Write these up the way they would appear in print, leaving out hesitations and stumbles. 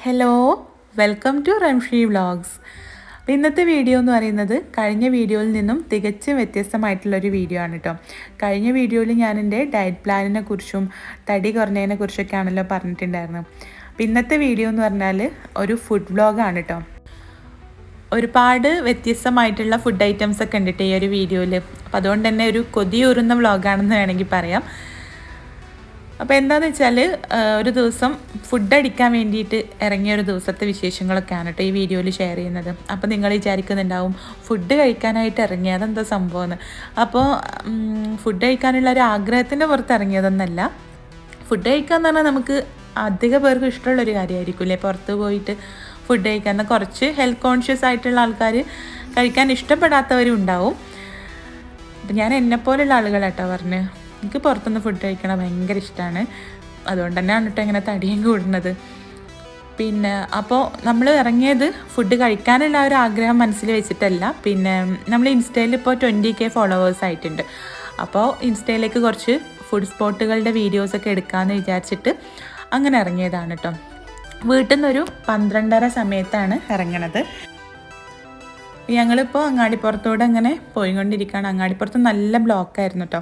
Hello, welcome to Ramshi vlogs. ഇന്നത്തെ video എന്ന് പറയുന്നത് കഴിഞ്ഞ വീഡിയോയിൽ നിന്നും തികച്ചും വ്യത്യസ്തമായിട്ടുള്ളൊരു വീഡിയോ ആണ് കേട്ടോ. കഴിഞ്ഞ വീഡിയോയിൽ ഞാൻ എൻ്റെ ഡയറ്റ് പ്ലാനിനെ കുറിച്ചും തടി കുറഞ്ഞതിനെ കുറിച്ചൊക്കെ ആണല്ലോ പറഞ്ഞിട്ടുണ്ടായിരുന്നു. അപ്പോൾ ഇന്നത്തെ വീഡിയോ എന്ന് പറഞ്ഞാൽ ഒരു ഫുഡ് വ്ളോഗാണ് കേട്ടോ. ഒരുപാട് വ്യത്യസ്തമായിട്ടുള്ള ഫുഡ് ഐറ്റംസ് ഒക്കെ ഉണ്ട് കേട്ടോ ഈ ഒരു വീഡിയോയിൽ. അപ്പോൾ അതുകൊണ്ട് തന്നെ ഒരു കൊതിയൂറുന്ന വ്ളോഗാണെന്ന് വേണമെങ്കിൽ പറയാം. അപ്പോൾ എന്താണെന്ന് വെച്ചാൽ ഒരു ദിവസം ഫുഡ് അടിക്കാൻ വേണ്ടിയിട്ട് ഇറങ്ങിയ ഒരു ദിവസത്തെ വിശേഷങ്ങളൊക്കെയാണ് കേട്ടോ ഈ വീഡിയോയിൽ ഷെയർ ചെയ്യുന്നത്. അപ്പോൾ നിങ്ങൾ വിചാരിക്കുന്നുണ്ടാവും ഫുഡ് കഴിക്കാനായിട്ട് ഇറങ്ങിയത് അതെന്താ സംഭവമെന്ന്. അപ്പോൾ ഫുഡ് കഴിക്കാനുള്ള ഒരു ആഗ്രഹത്തിൻ്റെ പുറത്ത് ഇറങ്ങിയതൊന്നല്ല. ഫുഡ് കഴിക്കുക എന്ന് പറഞ്ഞാൽ നമുക്ക് അധിക പേർക്ക് ഇഷ്ടമുള്ളൊരു കാര്യമായിരിക്കില്ലേ പുറത്ത് പോയിട്ട് ഫുഡ് കഴിക്കാൻ. കുറച്ച് ഹെൽത്ത് കോൺഷ്യസ് ആയിട്ടുള്ള ആൾക്കാർ കഴിക്കാൻ ഇഷ്ടപ്പെടാത്തവരും ഉണ്ടാവും. അപ്പം ഞാൻ എന്നെപ്പോലുള്ള ആളുകളാട്ടോ പറഞ്ഞ് എനിക്ക് പുറത്തുനിന്ന് ഫുഡ് കഴിക്കണം ഭയങ്കര ഇഷ്ടമാണ്. അതുകൊണ്ട് തന്നെയാണ് കേട്ടോ ഇങ്ങനെ തടിയും കൂടുന്നത്. പിന്നെ അപ്പോൾ നമ്മൾ ഇറങ്ങിയത് ഫുഡ് കഴിക്കാനുള്ള ഒരു ആഗ്രഹം മനസ്സിൽ വെച്ചിട്ടല്ല. പിന്നെ നമ്മൾ ഇൻസ്റ്റയിൽ ഇപ്പോൾ 20K ഫോളോവേഴ്സ് ആയിട്ടുണ്ട്. അപ്പോൾ ഇൻസ്റ്റയിലേക്ക് കുറച്ച് ഫുഡ് സ്പോട്ടുകളുടെ വീഡിയോസൊക്കെ എടുക്കാമെന്ന് വിചാരിച്ചിട്ട് അങ്ങനെ ഇറങ്ങിയതാണ് കേട്ടോ. വീട്ടിൽ നിന്നൊരു 12:30 സമയത്താണ് ഇറങ്ങണത്. ഞങ്ങളിപ്പോൾ അങ്ങാടിപ്പുറത്തൂടെ അങ്ങനെ പോയിക്കൊണ്ടിരിക്കുകയാണ്. അങ്ങാടിപ്പുറത്ത് നല്ല ബ്ലോക്കായിരുന്നു കേട്ടോ.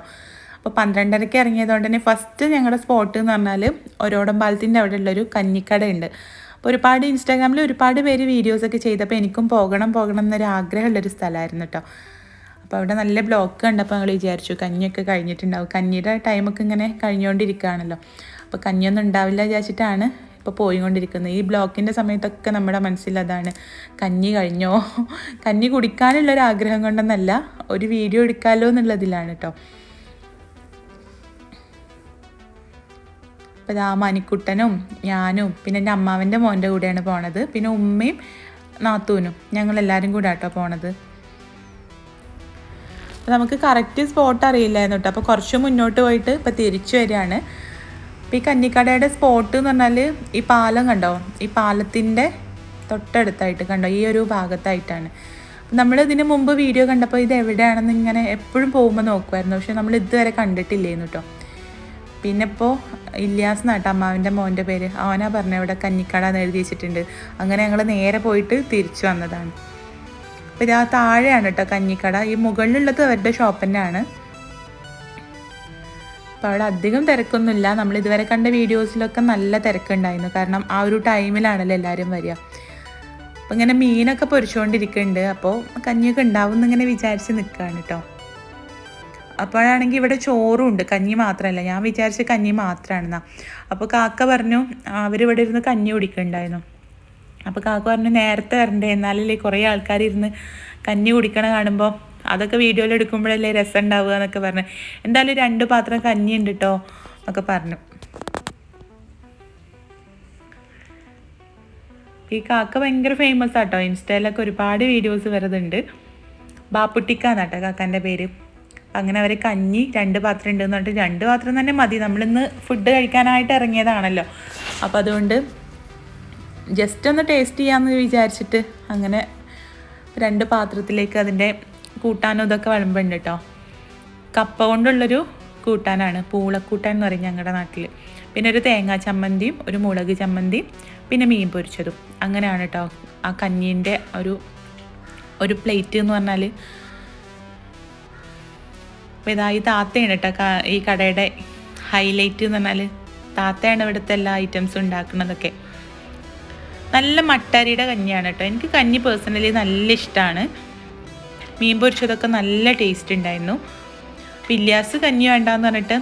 അപ്പോൾ 12:30 ഇറങ്ങിയതുകൊണ്ട് തന്നെ ഫസ്റ്റ് ഞങ്ങളുടെ സ്പോട്ട് എന്ന് പറഞ്ഞാൽ ഒരോടം പാലത്തിൻ്റെ അവിടെ ഉള്ളൊരു കഞ്ഞിക്കടയുണ്ട്. അപ്പോൾ ഒരുപാട് ഇൻസ്റ്റാഗ്രാമിൽ ഒരുപാട് പേര് വീഡിയോസൊക്കെ ചെയ്തപ്പോൾ എനിക്കും പോകണം എന്നൊരു ആഗ്രഹമുള്ളൊരു സ്ഥലമായിരുന്നു കേട്ടോ. അപ്പോൾ അവിടെ നല്ല ബ്ലോക്ക് കണ്ടപ്പോൾ ഞങ്ങൾ വിചാരിച്ചു കഞ്ഞിയൊക്കെ കഴിഞ്ഞിട്ടുണ്ടാവും. കഞ്ഞിയുടെ ടൈമൊക്കെ ഇങ്ങനെ കഴിഞ്ഞുകൊണ്ടിരിക്കുകയാണല്ലോ. അപ്പോൾ കഞ്ഞിയൊന്നും ഉണ്ടാവില്ല വിചാരിച്ചിട്ടാണ് ഇപ്പോൾ പോയിക്കൊണ്ടിരിക്കുന്നത്. ഈ ബ്ലോക്കിൻ്റെ സമയത്തൊക്കെ നമ്മുടെ മനസ്സിൽ അതാണ്, കഞ്ഞി കഴിഞ്ഞോ, കഞ്ഞി കുടിക്കാനുള്ളൊരു ആഗ്രഹം കൊണ്ടൊന്നല്ല, ഒരു വീഡിയോ എടുക്കാമല്ലോ എന്നുള്ളതിലാണ് കേട്ടോ. അപ്പോൾ ആ മണിക്കുട്ടനും ഞാനും പിന്നെ എൻ്റെ അമ്മാവൻ്റെ മോൻ്റെ കൂടെയാണ് പോണത്. പിന്നെ ഉമ്മയും നാത്തൂനും ഞങ്ങളെല്ലാവരും കൂടെ കേട്ടോ പോണത്. അപ്പോൾ നമുക്ക് കറക്റ്റ് സ്പോട്ട് അറിയില്ലായിരുന്നു കേട്ടോ. അപ്പോൾ കുറച്ച് മുന്നോട്ട് പോയിട്ട് ഇപ്പോൾ തിരിച്ചു വരികയാണ്. അപ്പോൾ ഈ കഞ്ഞിക്കടയുടെ സ്പോട്ട് എന്ന് പറഞ്ഞാൽ ഈ പാലം കണ്ടോ, ഈ പാലത്തിൻ്റെ തൊട്ടടുത്തായിട്ട് കണ്ടോ, ഈ ഒരു ഭാഗത്തായിട്ടാണ്. നമ്മൾ ഇതിന് മുമ്പ് വീഡിയോ കണ്ടപ്പോൾ ഇത് എവിടെയാണെന്ന് ഇങ്ങനെ എപ്പോഴും പോകുമ്പോൾ നോക്കുമായിരുന്നു. പക്ഷെ നമ്മൾ ഇതുവരെ കണ്ടിട്ടില്ലായിരുന്നു കേട്ടോ. പിന്നെ ഇപ്പോൾ ഇല്യാസ് നാട്ടോ അമ്മാവിൻ്റെ മോൻ്റെ പേര്, അവനാ പറഞ്ഞത് ഇവിടെ കഞ്ഞിക്കട എന്ന് എഴുതി വെച്ചിട്ടുണ്ട്. അങ്ങനെ ഞങ്ങൾ നേരെ പോയിട്ട് തിരിച്ചു വന്നതാണ്. അപ്പോൾ ഇത് ആ താഴെയാണ് കേട്ടോ കഞ്ഞിക്കട. ഈ മുകളിലുള്ളത് അവരുടെ ഷോപ്പ് തന്നെയാണ്. അപ്പോൾ അവിടെ അധികം തിരക്കൊന്നുമില്ല. നമ്മൾ ഇതുവരെ കണ്ട വീഡിയോസിലൊക്കെ നല്ല തിരക്കുണ്ടായിരുന്നു. കാരണം ആ ഒരു ടൈമിലാണല്ലോ എല്ലാവരും വരിക. അപ്പോൾ ഇങ്ങനെ മീനൊക്കെ പൊരിച്ചുകൊണ്ടിരിക്കുന്നുണ്ട്. അപ്പോൾ കഞ്ഞിയൊക്കെ ഉണ്ടാവും എന്നിങ്ങനെ വിചാരിച്ച് നിൽക്കുകയാണ് കേട്ടോ. അപ്പോഴാണെങ്കിൽ ഇവിടെ ചോറും ഉണ്ട്, കഞ്ഞി മാത്രമല്ല. ഞാൻ വിചാരിച്ച കഞ്ഞി മാത്രമാണെന്നാ. അപ്പോൾ കാക്ക പറഞ്ഞു അവരിവിടെ ഇരുന്ന് കഞ്ഞി കുടിക്കുന്നുണ്ടായിരുന്നു. അപ്പോൾ കാക്ക പറഞ്ഞു നേരത്തെ വരണ്ടേ, എന്നാലല്ലേ കുറേ ആൾക്കാർ ഇരുന്ന് കഞ്ഞി കുടിക്കണ കാണുമ്പോൾ അതൊക്കെ വീഡിയോയിൽ എടുക്കുമ്പോഴല്ലേ രസം ഉണ്ടാവുക എന്നൊക്കെ പറഞ്ഞു. എന്തായാലും 2 പാത്രം കഞ്ഞി ഉണ്ട് കേട്ടോ എന്നൊക്കെ പറഞ്ഞു. ഈ കാക്ക ഭയങ്കര ഫേമസ് ആട്ടോ. ഇൻസ്റ്റയിലൊക്കെ ഒരുപാട് വീഡിയോസ് വരുന്നുണ്ട്. ബാപ്പുട്ടിക്കാന്നാട്ടോ കാക്കാൻ്റെ പേര്. അങ്ങനെ അവർ കഞ്ഞി 2 പാത്രം ഉണ്ടെന്ന് പറഞ്ഞിട്ട് 2 പാത്രം തന്നെ മതി, നമ്മളിന്ന് ഫുഡ് കഴിക്കാനായിട്ട് ഇറങ്ങിയതാണല്ലോ. അപ്പോൾ അതുകൊണ്ട് ജസ്റ്റ് ഒന്ന് ടേസ്റ്റ് ചെയ്യാമെന്ന് വിചാരിച്ചിട്ട് അങ്ങനെ 2 പാത്രത്തിലേക്ക് അതിൻ്റെ കൂട്ടാനും ഇതൊക്കെ വിളമ്പുണ്ട് കേട്ടോ. കപ്പ കൊണ്ടുള്ളൊരു കൂട്ടാനാണ്, പൂളക്കൂട്ടാൻ എന്ന് പറയും ഞങ്ങളുടെ നാട്ടിൽ. പിന്നെ ഒരു തേങ്ങാ ചമ്മന്തിയും ഒരു മുളക് ചമ്മന്തിയും പിന്നെ മീൻ പൊരിച്ചതും. അങ്ങനെയാണ് കേട്ടോ ആ കഞ്ഞീൻ്റെ ഒരു പ്ലേറ്റ് എന്ന് പറഞ്ഞാൽ. അപ്പോൾ ഇതാ ഈ താത്തയാണ് കേട്ടോ ഈ കടയുടെ ഹൈലൈറ്റ് എന്ന് പറഞ്ഞാൽ. താത്തയാണ് ഇവിടുത്തെ എല്ലാ ഐറ്റംസും ഉണ്ടാക്കുന്നതൊക്കെ. നല്ല മട്ടരിയുടെ കഞ്ഞിയാണ് കേട്ടോ. എനിക്ക് കഞ്ഞി പേഴ്സണലി നല്ല ഇഷ്ടമാണ്. മീൻ പൊരിച്ചതൊക്കെ നല്ല ടേസ്റ്റ് ഉണ്ടായിരുന്നു. ഇല്യാസ് കഞ്ഞി വേണ്ടാന്ന് പറഞ്ഞിട്ട്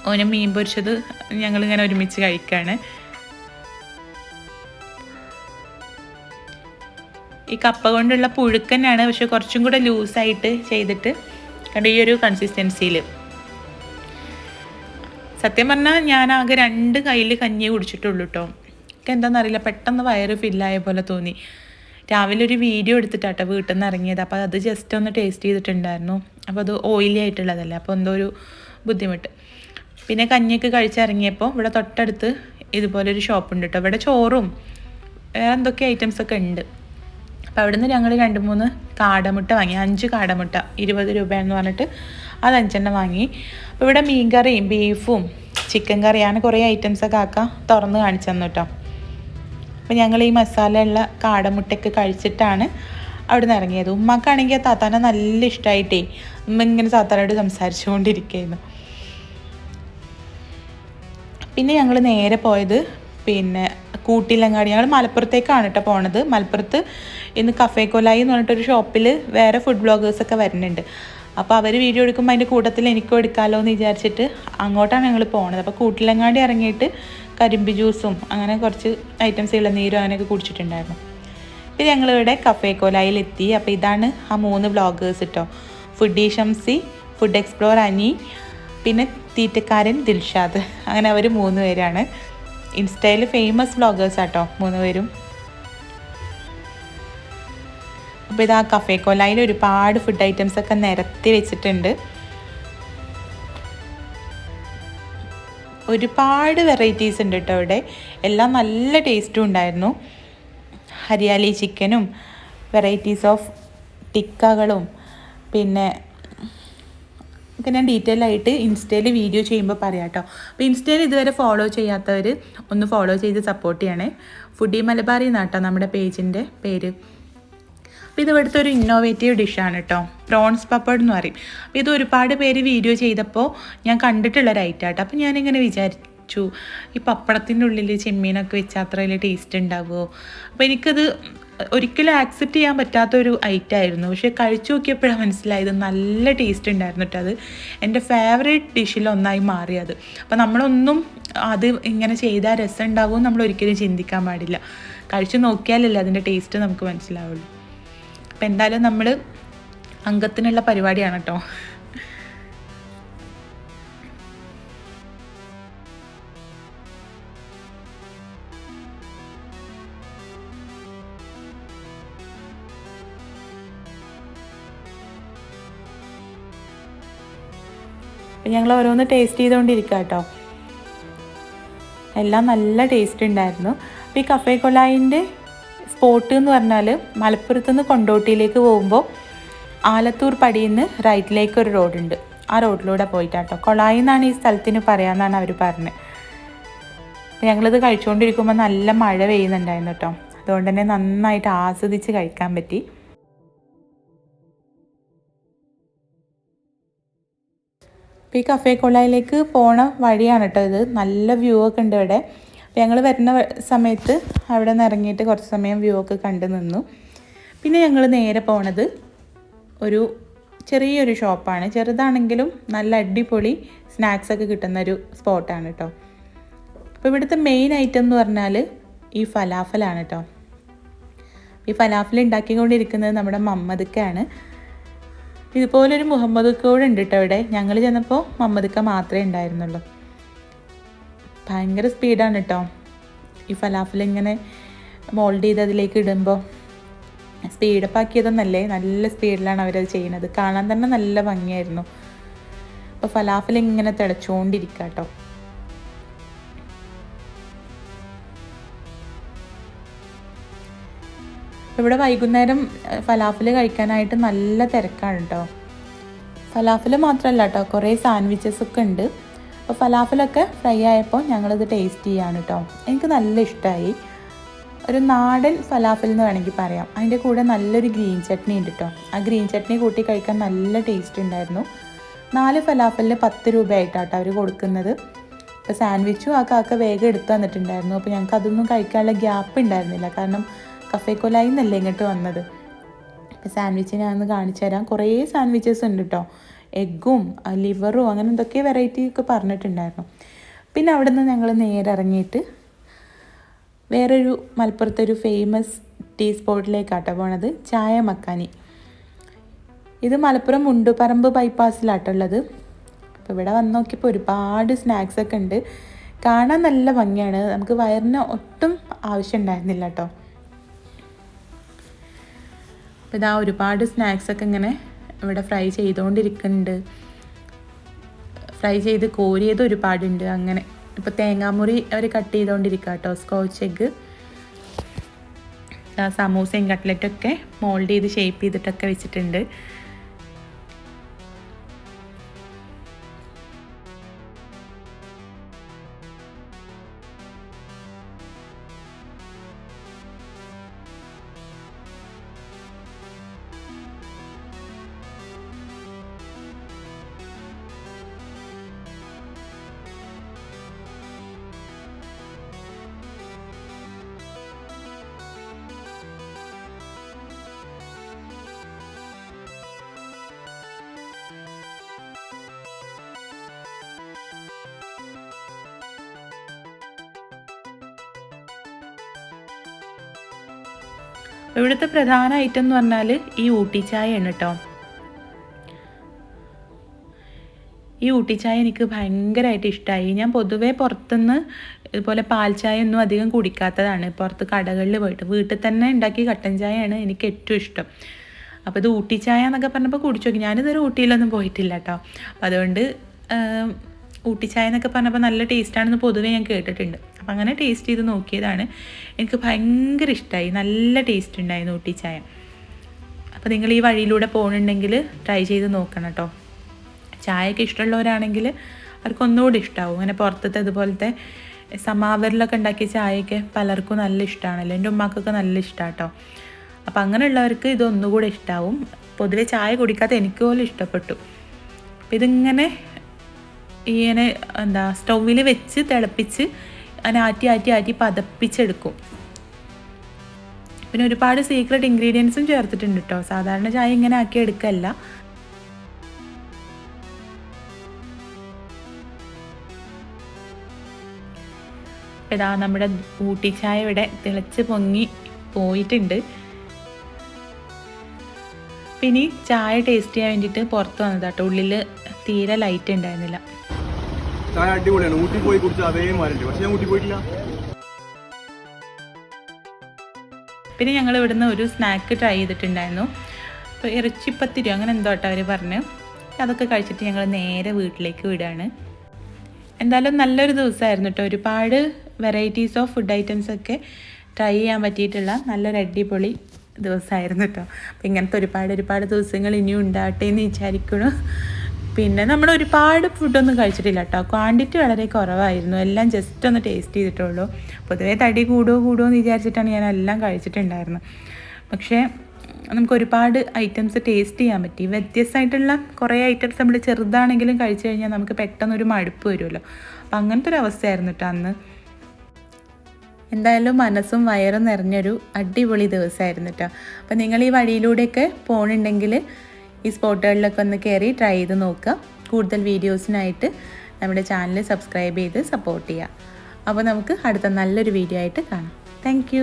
ഓന് മീൻ പൊരിച്ചത് ഞങ്ങളിങ്ങനെ ഒരുമിച്ച് കഴിക്കുകയാണ്. ഈ കപ്പ കൊണ്ടുള്ള പുഴുക്ക് തന്നെയാണ്, പക്ഷെ കുറച്ചും കൂടെ ലൂസായിട്ട് ചെയ്തിട്ട് കണ്ട ഈ ഒരു കൺസിസ്റ്റൻസിയിൽ. സത്യം പറഞ്ഞാൽ ഞാൻ ആകെ 2 കയ്യിൽ കഞ്ഞി കുടിച്ചിട്ടുള്ളൂ കേട്ടോ. എനിക്ക് എന്താണെന്നറിയില്ല, പെട്ടെന്ന് വയറ് ഫില്ലായ പോലെ തോന്നി. രാവിലെ ഒരു വീഡിയോ എടുത്തിട്ടാട്ടോ വീട്ടിൽ നിന്ന് ഇറങ്ങിയത്. അപ്പോൾ അത് ജസ്റ്റ് ഒന്ന് ടേസ്റ്റ് ചെയ്തിട്ടുണ്ടായിരുന്നു. അപ്പോൾ അത് ഓയിലി ആയിട്ടുള്ളതല്ലേ, അപ്പോൾ എന്തോ ഒരു ബുദ്ധിമുട്ട്. പിന്നെ കഞ്ഞിയൊക്കെ കഴിച്ചിറങ്ങിയപ്പോൾ ഇവിടെ തൊട്ടടുത്ത് ഇതുപോലൊരു ഷോപ്പുണ്ട് കേട്ടോ. ഇവിടെ ചോറും വേറെ എന്തൊക്കെ ഐറ്റംസൊക്കെ ഉണ്ട്. അപ്പോൾ അവിടെ നിന്ന് ഞങ്ങൾ 2-3 കാടമുട്ട വാങ്ങി. 5 കാടമുട്ട 20 രൂപയെന്ന് പറഞ്ഞിട്ട് അത് 5 വാങ്ങി. അപ്പോൾ ഇവിടെ മീൻ കറിയും ബീഫും ചിക്കൻ കറിയാണ് കുറേ ഐറ്റംസൊക്കെ ആക്കാം തുറന്ന് കാണിച്ചു തന്നു കേട്ടോ. അപ്പോൾ ഞങ്ങൾ ഈ മസാലയുള്ള കാടമുട്ടയൊക്കെ കഴിച്ചിട്ടാണ് അവിടെ നിന്ന് ഇറങ്ങിയത്. ഉമ്മാക്കാണെങ്കിൽ ആ താത്താനെ നല്ല ഇഷ്ടമായിട്ടേ ഉമ്മ ഇങ്ങനെ താത്താനോട് സംസാരിച്ചുകൊണ്ടിരിക്കുകയായിരുന്നു. പിന്നെ ഞങ്ങൾ നേരെ പോയത് പിന്നെ കൂട്ടിലങ്ങാടി. ഞങ്ങൾ മലപ്പുറത്തേക്കാണ് കേട്ടോ പോണത്. മലപ്പുറത്ത് ഇന്ന് കഫേ കൊലായി എന്ന് പറഞ്ഞിട്ടൊരു ഷോപ്പിൽ വേറെ ഫുഡ് ബ്ലോഗേഴ്സൊക്കെ വരുന്നുണ്ട്. അപ്പോൾ അവർ വീഡിയോ എടുക്കുമ്പോൾ അതിൻ്റെ കൂട്ടത്തിൽ എനിക്കും എടുക്കാമല്ലോ എന്ന് വിചാരിച്ചിട്ട് അങ്ങോട്ടാണ് ഞങ്ങൾ പോണത്. അപ്പോൾ കൂട്ടിലങ്ങാടി ഇറങ്ങിയിട്ട് കരിമ്പി ജ്യൂസും അങ്ങനെ കുറച്ച് ഐറ്റംസ് ഇളനീരും അങ്ങനെയൊക്കെ കുടിച്ചിട്ടുണ്ടായിരുന്നു. പിന്നെ ഞങ്ങളിവിടെ കഫേ കൊലായിലെത്തി. അപ്പോൾ ഇതാണ് ആ 3 വ്ളോഗേഴ്സ് കേട്ടോ. ഫുഡി ഷംസി, ഫുഡ് എക്സ്പ്ലോർ അനി, പിന്നെ തീറ്റക്കാരൻ ദിൽഷാദ്. അങ്ങനെ അവർ 3 പേരാണ്. ഇൻസ്റ്റയിൽ ഫേമസ് വ്ളോഗേഴ്സ് ആട്ടോ 3 പേരും. അപ്പോൾ ഇതാ കഫേ കൊലായിൽ ഒരുപാട് ഫുഡ് ഐറ്റംസൊക്കെ നിരത്തി വെച്ചിട്ടുണ്ട്. ഒരുപാട് വെറൈറ്റീസ് ഉണ്ട് കേട്ടോ ഇവിടെ. എല്ലാം നല്ല ടേസ്റ്റും ഉണ്ടായിരുന്നു. ഹരിയാലി ചിക്കനും വെറൈറ്റീസ് ഓഫ് ടിക്കകളും പിന്നെ ഒക്കെ ഞാൻ ഡീറ്റെയിൽ ആയിട്ട് ഇൻസ്റ്റയിൽ വീഡിയോ ചെയ്യുമ്പോൾ പറയാം കേട്ടോ. അപ്പോൾ ഇൻസ്റ്റയിൽ ഇതുവരെ ഫോളോ ചെയ്യാത്തവർ ഒന്ന് ഫോളോ ചെയ്ത് സപ്പോർട്ട് ചെയ്യണേ. ഫുഡി malabariii എന്നാട്ടോ നമ്മുടെ പേജിൻ്റെ പേര്. അപ്പോൾ ഇത് ഇവിടുത്തെ ഒരു ഇന്നോവേറ്റീവ് ഡിഷാണ് കേട്ടോ. പ്രോൺസ് പപ്പഡ് എന്ന് പറയും. അപ്പോൾ ഇത് ഒരുപാട് പേര് വീഡിയോ ചെയ്തപ്പോൾ ഞാൻ കണ്ടിട്ടുള്ളൊരു ഐറ്റം കേട്ടോ. അപ്പോൾ ഞാനിങ്ങനെ വിചാരിച്ചു ഈ പപ്പടത്തിൻ്റെ ഉള്ളിൽ ചെമ്മീനൊക്കെ വെച്ചാൽ അത്ര വലിയ ടേസ്റ്റ് ഉണ്ടാവുമോ. അപ്പോൾ എനിക്കത് ഒരിക്കലും ആക്സെപ്റ്റ് ചെയ്യാൻ പറ്റാത്തൊരു ഐറ്റം ആയിരുന്നു. പക്ഷേ കഴിച്ചു നോക്കിയപ്പോഴാണ് മനസ്സിലായത് നല്ല ടേസ്റ്റ് ഉണ്ടായിരുന്നു കേട്ടോ. അത് എൻ്റെ ഫേവറേറ്റ് ഡിഷിലൊന്നായി മാറിയത്. അപ്പോൾ നമ്മളൊന്നും അത് ഇങ്ങനെ ചെയ്താൽ രസം ഉണ്ടാവുമെന്ന് നമ്മൾ ഒരിക്കലും ചിന്തിക്കാൻ പാടില്ല. കഴിച്ചു നോക്കിയാലല്ലേ അതിൻ്റെ ടേസ്റ്റ് നമുക്ക് മനസ്സിലാവുള്ളൂ. അപ്പോൾ എന്തായാലും നമ്മൾ അംഗത്തിനുള്ള പരിപാടിയാണ് കേട്ടോ. അപ്പം ഞങ്ങൾ ഓരോന്ന് ടേസ്റ്റ് ചെയ്തുകൊണ്ടിരിക്കുക കേട്ടോ. എല്ലാം നല്ല ടേസ്റ്റ് ഉണ്ടായിരുന്നു. അപ്പോൾ ഈ കഫേ കൊലായിൻ്റെ സ്പോട്ട് എന്ന് പറഞ്ഞാൽ മലപ്പുറത്ത് നിന്ന് കൊണ്ടോട്ടിയിലേക്ക് പോകുമ്പോൾ ആലത്തൂർ പടിയിൽ നിന്ന് റൈറ്റിലേക്ക് ഒരു റോഡുണ്ട്. ആ റോഡിലൂടെ പോയിട്ടാട്ടോ. കൊളായി എന്നാണ് ഈ സ്ഥലത്തിന് പറയാമെന്നാണ് അവർ പറഞ്ഞത്. ഞങ്ങളിത് കഴിച്ചുകൊണ്ടിരിക്കുമ്പോൾ നല്ല മഴ പെയ്യുന്നുണ്ടായിരുന്നു കേട്ടോ. അതുകൊണ്ട് തന്നെ നന്നായിട്ട് ആസ്വദിച്ച് കഴിക്കാൻ പറ്റി. അപ്പോൾ ഈ കഫേ കൊളായിലേക്ക് പോണ വഴിയാണ് കേട്ടോ ഇത്. നല്ല വ്യൂ ഒക്കെ ഉണ്ട് ഇവിടെ. അപ്പോൾ ഞങ്ങൾ വരുന്ന സമയത്ത് അവിടെ നിന്ന് ഇറങ്ങിയിട്ട് കുറച്ച് സമയം വ്യൂ ഒക്കെ കണ്ടു നിന്നു. പിന്നെ ഞങ്ങൾ നേരെ പോണത് ഒരു ചെറിയൊരു ഷോപ്പാണ്. ചെറുതാണെങ്കിലും നല്ല അടിപൊളി സ്നാക്സൊക്കെ കിട്ടുന്നൊരു സ്പോട്ടാണ് കേട്ടോ. അപ്പോൾ ഇവിടുത്തെ മെയിൻ ഐറ്റം എന്ന് പറഞ്ഞാൽ ഈ ഫലാഫലാണ് കേട്ടോ. ഈ ഫലാഫൽ ഉണ്ടാക്കിക്കൊണ്ടിരിക്കുന്നത് നമ്മുടെ മമ്മദിക്കയാണ്. ഇതുപോലൊരു മുഹമ്മദ് കൂടെ ഉണ്ട് കേട്ടോ ഇവിടെ. ഞങ്ങൾ ചെന്നപ്പോൾ മമ്മദിക്ക മാത്രമേ ഉണ്ടായിരുന്നുള്ളൂ. ഭയങ്കര സ്പീഡാണ് കേട്ടോ. ഈ ഫലാഫൽ ഇങ്ങനെ മോൾഡ് ചെയ്ത് അതിലേക്ക് ഇടുമ്പോൾ സ്പീഡപ്പ് ആക്കിയതൊന്നല്ലേ, നല്ല സ്പീഡിലാണ് അവരത് ചെയ്യുന്നത്. കാണാൻ തന്നെ നല്ല ഭംഗിയായിരുന്നു. അപ്പോൾ ഫലാഫൽ ഇങ്ങനെ തിളച്ചുകൊണ്ടിരിക്കുക കേട്ടോ. ഇവിടെ വൈകുന്നേരം ഫലാഫൽ കഴിക്കാനായിട്ട് നല്ല തിരക്കാണ് കേട്ടോ. ഫലാഫൽ മാത്രമല്ല കേട്ടോ, കുറേ സാൻഡ്വിച്ചസൊക്കെ ഉണ്ട്. അപ്പോൾ ഫലാഫലൊക്കെ ഫ്രൈ ആയപ്പോൾ ഞങ്ങളിത് ടേസ്റ്റ് ചെയ്യാണ് കേട്ടോ. എനിക്ക് നല്ല ഇഷ്ടമായി. ഒരു നാടൻ ഫലാഫൽ എന്ന് വേണമെങ്കിൽ പറയാം. അതിൻ്റെ കൂടെ നല്ലൊരു ഗ്രീൻ ചട്നി ഉണ്ട് കേട്ടോ. ആ ഗ്രീൻ ചട്നി കൂട്ടി കഴിക്കാൻ നല്ല ടേസ്റ്റ് ഉണ്ടായിരുന്നു. 4 ഫലാഫലിന് 10 രൂപയായിട്ടാട്ടോ അവർ കൊടുക്കുന്നത്. അപ്പോൾ സാൻഡ്വിച്ചും ആ കാക്ക വേഗം എടുത്ത് തന്നിട്ടുണ്ടായിരുന്നു. അപ്പോൾ ഞങ്ങൾക്ക് അതൊന്നും കഴിക്കാനുള്ള ഗ്യാപ്പ് ഉണ്ടായിരുന്നില്ല. കാരണം കഫേ കൊലായി എന്നല്ലേ ഇങ്ങോട്ട് വന്നത്. അപ്പോൾ സാൻഡ്വിച്ച് ഞാനൊന്ന് കാണിച്ചു തരാം. കുറേ സാൻഡ്വിച്ചസ് ഉണ്ട് കേട്ടോ. എഗ്ഗും ലിവറും അങ്ങനെ എന്തൊക്കെ വെറൈറ്റി ഒക്കെ പറഞ്ഞിട്ടുണ്ടായിരുന്നു. പിന്നെ അവിടെ നിന്ന് ഞങ്ങൾ നേരെ ഇറങ്ങിയിട്ട് വേറൊരു മലപ്പുറത്തെ ഒരു ഫേമസ് ടീ സ്പോട്ടിലേക്കാട്ടോ പോണത്. ചായ മക്കാനി. ഇത് മലപ്പുറം മുണ്ടുപറമ്പ് ബൈപ്പാസിലാട്ടുള്ളത്. അപ്പോൾ ഇവിടെ വന്ന് നോക്കിയപ്പോൾ ഒരുപാട് സ്നാക്സൊക്കെ ഉണ്ട്. കാണാൻ നല്ല ഭംഗിയാണ്. നമുക്ക് വയറിന് ഒട്ടും ആവശ്യം ഉണ്ടായിരുന്നില്ല കേട്ടോ. അപ്പോൾ ഇതാ ഒരുപാട് സ്നാക്സൊക്കെ ഇങ്ങനെ ഇവിടെ ഫ്രൈ ചെയ്തുകൊണ്ടിരിക്കുന്നുണ്ട്. ഫ്രൈ ചെയ്ത് കോരിയത് ഒരുപാടുണ്ട്. അങ്ങനെ ഇപ്പോൾ തേങ്ങാമുറി അവർ കട്ട് ചെയ്തുകൊണ്ടിരിക്കുക കേട്ടോ. സ്കോച്ച് എഗ്ഗ്, സമൂസയും കട്ട്ലറ്റൊക്കെ മോൾഡ് ചെയ്ത് ഷേപ്പ് ചെയ്തിട്ടൊക്കെ വെച്ചിട്ടുണ്ട്. ഇവിടുത്തെ പ്രധാന ഐറ്റം എന്ന് പറഞ്ഞാൽ ഈ ഊട്ടി ചായയാണ് കേട്ടോ. ഈ ഊട്ടി ചായ എനിക്ക് ഭയങ്കരമായിട്ട് ഇഷ്ടമായി. ഞാൻ പൊതുവേ പുറത്തുനിന്ന് ഇതുപോലെ പാൽ ചായ ഒന്നും അധികം കുടിക്കാത്തതാണ്. പുറത്ത് കടകളിൽ പോയിട്ട് വീട്ടിൽ തന്നെ ഉണ്ടാക്കി കട്ടൻ ചായയാണ് എനിക്ക് ഏറ്റവും ഇഷ്ടം. അപ്പോൾ ഇത് ഊട്ടി ചായ എന്നൊക്കെ പറഞ്ഞപ്പോൾ കുടിച്ചു നോക്കി. ഞാനിതൊരു ഊട്ടിയിലൊന്നും പോയിട്ടില്ല കേട്ടോ. അപ്പം അതുകൊണ്ട് ഊട്ടി ചായ എന്നൊക്കെ പറഞ്ഞപ്പോൾ നല്ല ടേസ്റ്റാണെന്ന് പൊതുവേ ഞാൻ കേട്ടിട്ടുണ്ട്. അപ്പം അങ്ങനെ ടേസ്റ്റ് ചെയ്ത് നോക്കിയതാണ്. എനിക്ക് ഭയങ്കര ഇഷ്ടമായി. നല്ല ടേസ്റ്റ് ഉണ്ടായിരുന്നു ഊട്ടി ചായ. അപ്പോൾ നിങ്ങൾ ഈ വഴിയിലൂടെ പോകുന്നുണ്ടെങ്കിൽ ട്രൈ ചെയ്ത് നോക്കണം കേട്ടോ. ചായയൊക്കെ ഇഷ്ടമുള്ളവരാണെങ്കിൽ അവർക്ക് ഒന്നുകൂടി ഇഷ്ടമാവും. അങ്ങനെ പുറത്തത്തെ ഇതുപോലത്തെ സമാവരിലൊക്കെ ഉണ്ടാക്കിയ ചായയൊക്കെ പലർക്കും നല്ല ഇഷ്ടമാണല്ലോ. എൻ്റെ ഉമ്മാക്കൊക്കെ നല്ല ഇഷ്ടമാണ് കേട്ടോ. അപ്പോൾ അങ്ങനെയുള്ളവർക്ക് ഇതൊന്നുകൂടെ ഇഷ്ടമാവും. പൊതുവെ ചായ കുടിക്കാത്ത എനിക്ക് പോലും ഇഷ്ടപ്പെട്ടു. അപ്പം ഇതിങ്ങനെ സ്റ്റൗവിൽ വെച്ച് തിളപ്പിച്ച് അങ്ങനെ ആറ്റി പതപ്പിച്ചെടുക്കും. പിന്നെ ഒരുപാട് സീക്രട്ട് ഇൻഗ്രീഡിയൻസും ചേർത്തിട്ടുണ്ട് കേട്ടോ. സാധാരണ ചായ ഇങ്ങനെ ആക്കി എടുക്കല്ല. ഇതാ നമ്മുടെ ഊട്ടി ചായ ഇവിടെ തിളച്ച് പൊങ്ങി പോയിട്ടുണ്ട്. പിന്നെ ചായ ടേസ്റ്റ് ചെയ്യാൻ വേണ്ടിയിട്ട് പുറത്ത് വന്നതാട്ടോ. ഉള്ളിൽ തീരെ ലൈറ്റ് ഉണ്ടായിരുന്നില്ല. ചായ അടിപൊളിയാണ്. ഊട്ടി പോയി കുടിച്ച അതേ മാറിണ്ട്. പക്ഷെ ഞാൻ ഊട്ടി പോയിട്ടില്ല. പിന്നെ ഞങ്ങൾ ഇവിടുന്ന് ഒരു സ്നാക്ക് ട്രൈ ചെയ്തിട്ടുണ്ടായിരുന്നു. അപ്പോൾ ഇറച്ചിപ്പത്തിരി അങ്ങനെ എന്തോ കേട്ടോ അവർ പറഞ്ഞു. അതൊക്കെ കഴിച്ചിട്ട് ഞങ്ങൾ നേരെ വീട്ടിലേക്ക് വിടുകയാണ്. എന്തായാലും നല്ലൊരു ദിവസമായിരുന്നു കേട്ടോ. ഒരുപാട് വെറൈറ്റീസ് ഓഫ് ഫുഡ് ഐറ്റംസ് ഒക്കെ ട്രൈ ചെയ്യാൻ പറ്റിയിട്ടുള്ള നല്ലൊരു അടിപൊളി ദിവസമായിരുന്നു കേട്ടോ. അപ്പോൾ ഇങ്ങനത്തെ ഒരുപാട് ദിവസങ്ങൾ ഇനിയും ഉണ്ടാകട്ടെ എന്ന് വിചാരിക്കുന്നു. പിന്നെ നമ്മൾ ഒരുപാട് ഫുഡൊന്നും കഴിച്ചിട്ടില്ല കേട്ടോ. ക്വാണ്ടിറ്റി വളരെ കുറവായിരുന്നു. എല്ലാം ജസ്റ്റ് ഒന്ന് ടേസ്റ്റ് ചെയ്തിട്ടുള്ളൂ. പൊതുവേ തടി കൂടുമോ എന്ന് വിചാരിച്ചിട്ടാണ് ഞാൻ എല്ലാം കഴിച്ചിട്ടുണ്ടായിരുന്നത്. പക്ഷേ നമുക്ക് ഒരുപാട് ഐറ്റംസ് ടേസ്റ്റ് ചെയ്യാൻ പറ്റി. വ്യത്യസ്തമായിട്ടുള്ള കുറേ ഐറ്റംസ് നമ്മൾ ചെറുതാണെങ്കിലും കഴിച്ചു കഴിഞ്ഞാൽ നമുക്ക് പെട്ടെന്നൊരു മടുപ്പ് വരുമല്ലോ. അപ്പം അങ്ങനത്തെ ഒരു അവസ്ഥയായിരുന്നു കേട്ടോ അന്ന്. എന്തായാലും മനസ്സും വയറും നിറഞ്ഞൊരു അടിപൊളി ദിവസമായിരുന്നു കേട്ടോ. അപ്പം നിങ്ങൾ ഈ വഴിയിലൂടെയൊക്കെ പോകുന്നുണ്ടെങ്കിൽ ഈ സ്പോട്ടുകളിലൊക്കെ ഒന്ന് കയറി ട്രൈ ചെയ്ത് നോക്കുക. കൂടുതൽ വീഡിയോസിനായിട്ട് നമ്മുടെ ചാനൽ സബ്സ്ക്രൈബ് ചെയ്ത് സപ്പോർട്ട് ചെയ്യുക. അപ്പോൾ നമുക്ക് അടുത്ത നല്ലൊരു വീഡിയോ ആയിട്ട് കാണാം. താങ്ക്